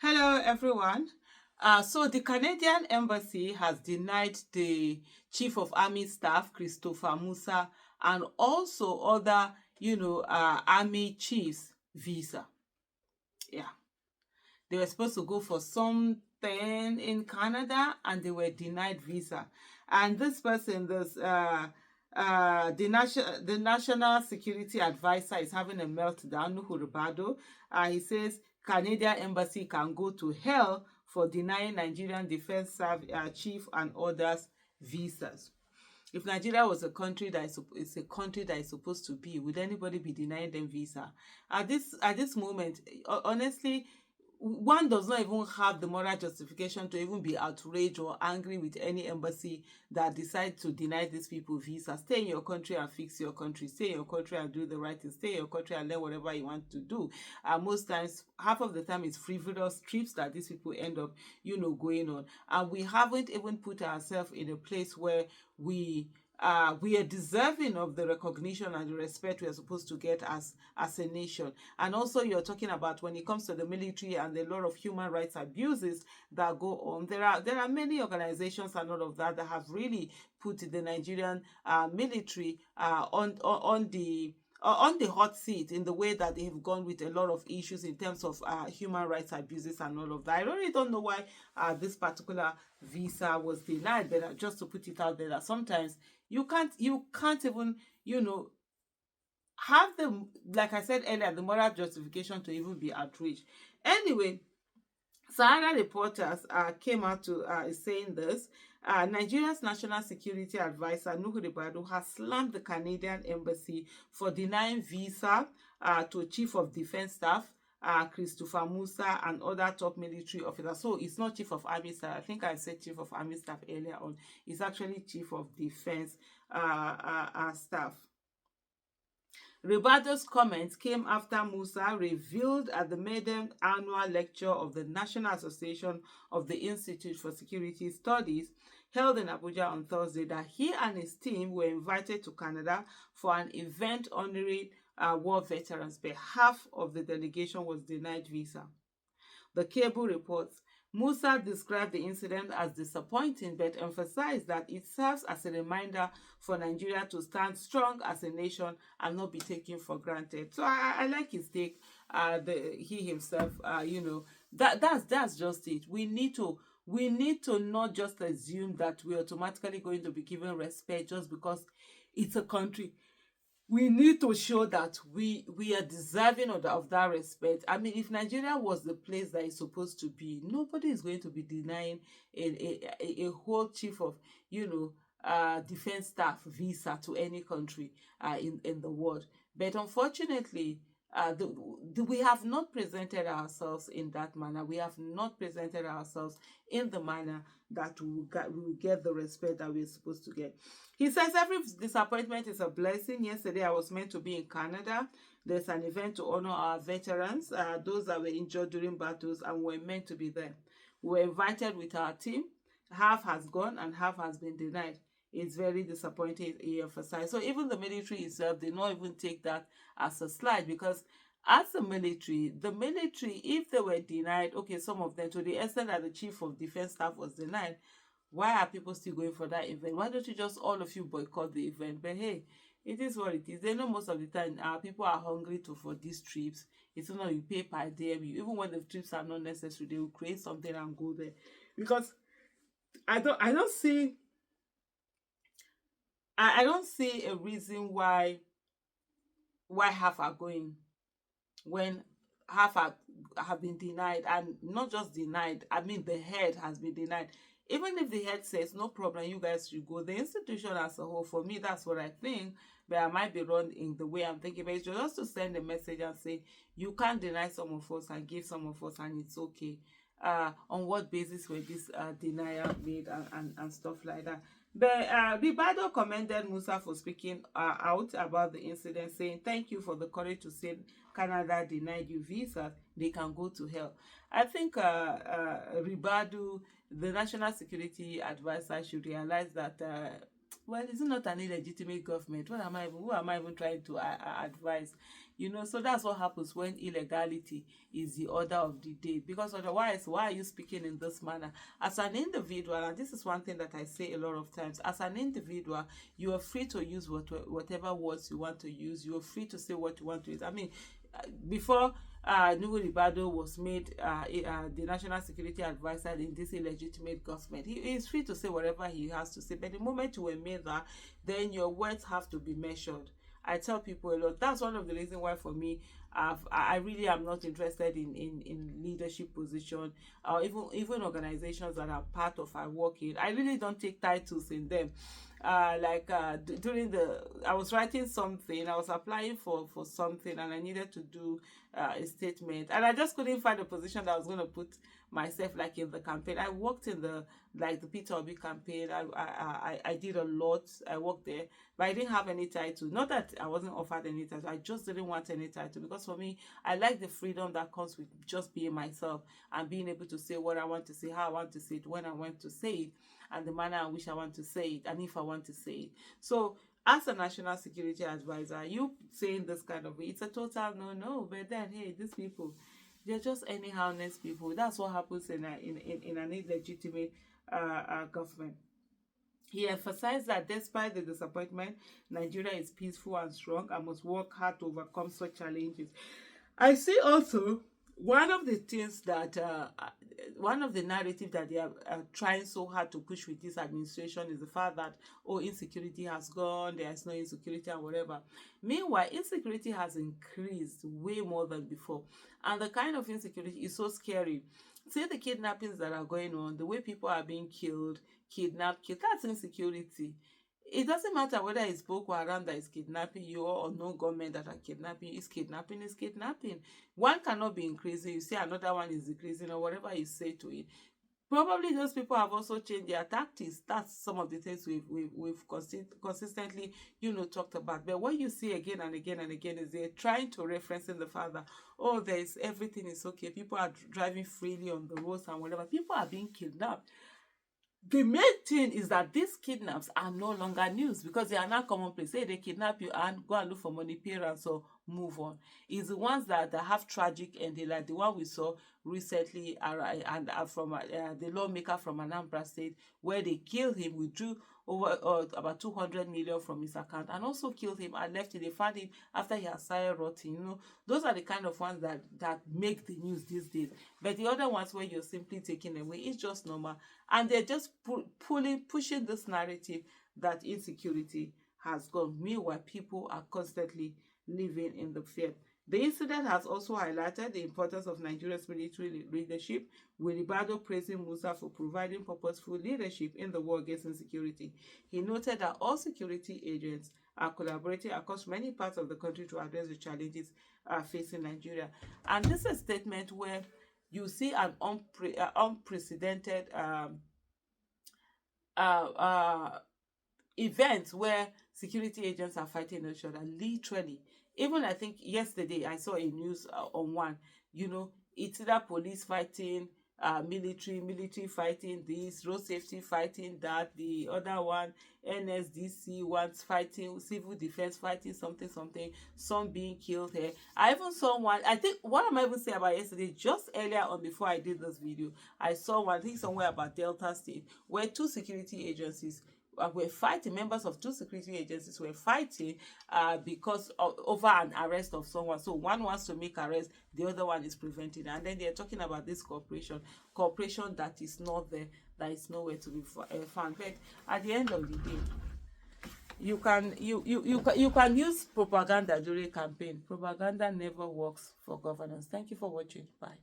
Hello, everyone. So the Canadian Embassy has denied the Chief of Army Staff, Christopher Musa, and also other, Army chiefs visa. Yeah, they were supposed to go for something in Canada, and they were denied visa. And this person, the national security advisor, is having a meltdown. Nuhu Ribado. He says Canadian embassy can go to hell for denying Nigerian defense chief and others visas. If Nigeria was a country is a country that is supposed to be, would anybody be denying them visa? At this moment, honestly, one does not even have the moral justification to even be outraged or angry with any embassy that decides to deny these people visa. Stay in your country and fix your country. Stay in your country and do the right thing. Stay in your country and learn whatever you want to do. Most times, half of the time, it's frivolous trips that these people end up, going on. And we haven't even put ourselves in a place where we are deserving of the recognition and the respect we are supposed to get as a nation. And also, you're talking about when it comes to the military and a lot of human rights abuses that go on. There are many organizations and all of that have really put the Nigerian military on the hot seat in the way that they have gone with a lot of issues in terms of human rights abuses and all of that. I really don't know why this particular visa was denied, but just to put it out there that sometimes you can't even have the, like I said earlier, the moral justification to even be outraged. Anyway, Sahara reporters came out to saying this. Nigeria's National Security Advisor, Nuhu Ribadu, has slammed the Canadian Embassy for denying visa to Chief of Defense Staff, Christopher Musa, and other top military officers. So it's not Chief of Army Staff. I think I said Chief of Army Staff earlier on. It's actually Chief of Defense Staff. Ribado's comments came after Musa revealed at the maiden annual lecture of the National Association of the Institute for Security Studies held in Abuja on Thursday that he and his team were invited to Canada for an event honoring war veterans, but half of the delegation was denied visa. The cable reports Musa described the incident as disappointing but emphasized that it serves as a reminder for Nigeria to stand strong as a nation and not be taken for granted. So I like his take. He himself, that's just it. We need to not just assume that we're automatically going to be given respect just because it's a country. We need to show that we are deserving of that respect. I mean, if Nigeria was the place that it's supposed to be, nobody is going to be denying a whole chief of defense staff visa to any country in the world. But unfortunately, we have not presented ourselves in that manner. We have not presented ourselves in the manner that we will get the respect that we're supposed to get. He says every disappointment is a blessing. Yesterday, I was meant to be in Canada. There's an event to honor our veterans, those that were injured during battles, and we're meant to be there. We were invited with our team. Half has gone and half has been denied. It's very disappointing, he emphasized. So even the military itself did not even take that as a slight, because as the military, if they were denied, okay, some of them, to the extent that the chief of defense staff was denied, why are people still going for that event? Why don't you just all of you boycott the event? But hey, it is what it is. They know most of the time people are hungry for these trips. It's not you pay per day. Even when the trips are not necessary, they will create something and go there. Because I don't see a reason why half are going when half have been denied, and not just denied. I mean, the head has been denied. Even if the head says no problem, you guys should go. The institution as a whole, for me, that's what I think. But I might be wrong in the way I'm thinking. But it's just to send a message and say you can't deny some of us and give some of us, and it's okay. On what basis were this denial made and stuff like that? But Ribado commended Musa for speaking out about the incident, saying, "Thank you for the courage to say Canada denied you visas. They can go to hell." I think Ribadu, the National Security Advisor, should realize that Well, it's not an illegitimate government. Who am I even trying to advise? So that's what happens when illegality is the order of the day. Because otherwise, why are you speaking in this manner? As an individual, and this is one thing that I say a lot of times, as an individual, you are free to use whatever words you want to use. You are free to say what you want to use. I mean, before Nuhu Ribado was made the National Security Advisor in this illegitimate government, he is free to say whatever he has to say. But the moment you were made that, then your words have to be measured. I tell people a lot. That's one of the reasons why, for me, I really am not interested in leadership position, or even organizations that are part of I work in. I really don't take titles in them. During I was writing something, I was applying for something, and I needed to do a statement, and I just couldn't find a position that I was going to put myself like in the campaign. I worked in the Peter Obi campaign. I did a lot. I worked there, but I didn't have any title. Not that I wasn't offered any title. I just didn't want any title, because for me, I like the freedom that comes with just being myself and being able to say what I want to say, how I want to say it, when I want to say it, and the manner in which I want to say it, and if I want to say it. So as a national security advisor, you saying this kind of way, it's a total no. But then, hey, these people, they're just anyhowness people. That's what happens in an illegitimate government. He emphasized that despite the disappointment, Nigeria is peaceful and strong and must work hard to overcome such challenges. I see also one of the things that one of the narrative that they are trying so hard to push with this administration is the fact that, oh, insecurity has gone, there is no insecurity and whatever. Meanwhile, insecurity has increased way more than before, and the kind of insecurity is so scary. See the kidnappings that are going on, the way people are being killed, kidnapped, that's insecurity. It doesn't matter whether it's Boko Haram that is kidnapping you or no government that are kidnapping you. It's kidnapping. One cannot be increasing. You say another one is decreasing, or whatever you say to it. Probably those people have also changed their tactics. That's some of the things we've consistently, talked about. But what you see again and again and again is they're trying to reference in the fact that, oh, everything is okay. People are driving freely on the roads and whatever. People are being kidnapped. The main thing is that these kidnaps are no longer news, because they are now commonplace. Say they kidnap you and go and look for money, pay ransom, move on. It's the ones that have tragic ending, like the one we saw recently, and from the lawmaker from Anambra State, where they killed him, withdrew over about 200 million from his account, and also killed him and left him. They found him after he had started rotting. Those are the kind of ones that make the news these days. But the other ones where you're simply taken away, it's just normal, and they're just pushing this narrative that insecurity has gone. Meanwhile, people are constantly living in the fear. The incident has also highlighted the importance of Nigeria's military leadership, with Ribado praising Musa for providing purposeful leadership in the war against insecurity. He noted that all security agents are collaborating across many parts of the country to address the challenges facing Nigeria. And this is a statement where you see an unprecedented event where security agents are fighting each other, literally. Even I think yesterday I saw a news on one, it's either police fighting, military fighting this, road safety fighting that, the other one, NSDC ones fighting, civil defense fighting something, some being killed here. I even saw one, I think, what am I even saying about yesterday? Just earlier on, before I did this video, I saw one, I think somewhere about Delta State, where two security agencies were fighting. Members of two security agencies were fighting because over an arrest of someone. So one wants to make arrest, the other one is preventing, and then they're talking about this cooperation that is not there, that is nowhere to be found. But at the end of the day, you can use propaganda during campaign. Propaganda never works for governance. Thank you for watching. Bye.